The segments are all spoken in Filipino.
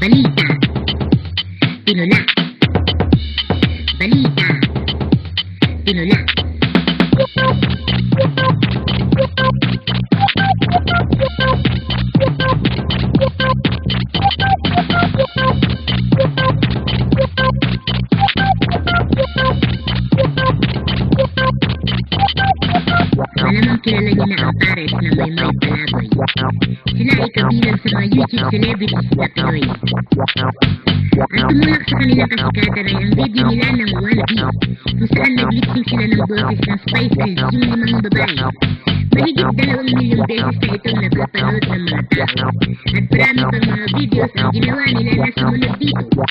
Balita. Tinula. Balita. Tinula. Malamang kilala niyo na ang pares na Maymay Palaboy. Sila ay kabilang sa mga YouTube celebrities na Pinoy. Ang tumulak sa kanilang kasikatan ay ang video nila ng Wannabe, kung saan nag-lip-sync sila ng boses ng Spice Girls, yung limang babae. Mahigit 2 milyong beses na itong napapanood ng mga tao. At marami pang mga videos ang ginawa nila na sumunod dito.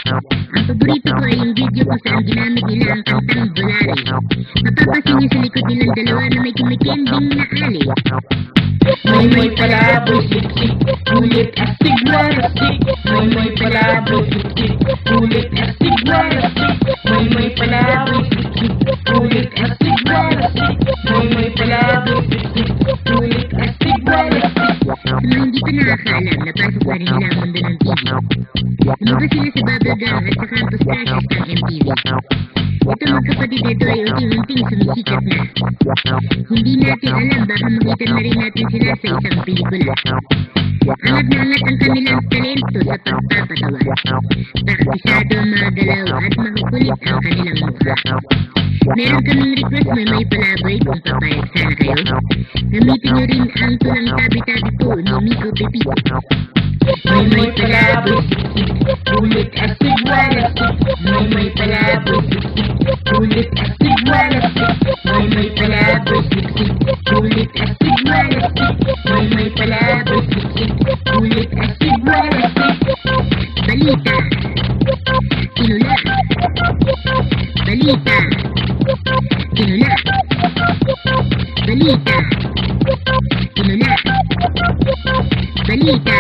Ang paborito ko ay yung video kung saan ginamit nila ang kantang Volare. Mapapansin niyo sa likod nilang dalawa na may kumikending na ali. Maymay Palaboy, sik-sik, ulit astig warasik. Maymay Palaboy, sik-sik, ulit astig warasik. Maymay Palaboy, sik-sik, ulit astig warasik. Maymay Palaboy, sik-sik, ulit astig warasik. Sa mga hindi pa nakakaalam, napasok na rin nila ang mundo ng TV. Lumabas sila sa Bubblegum at sa Campus Crushes ng MTV. Itong magkapatid na ito ay unti-unting sumisikat na. Hindi natin alam, baka makita na rin natin sila sa isang pelikula. Angat na angat ang kanilang talento sa pagpapatawa. Taktisado ang mga galaw at makukulit ang kanilang mukha. Meron kaming request Maymay Palaboy kung papayag sana kayo. Gamitin nyo rin ang tulang tabi-tabi po ni Miko Pepito. Maymay Palaboy, sik-sik, ulit astig warasik. Maymay Palaboy, sik-sik, ulit astig warasik. Maymay Palaboy, sik-sik, ulit astig warasik. Maymay Palaboy, sik-sik, ulit astig warasik. Balita. Tinula. Balita. Tinula. Balita. Tinula. Balita.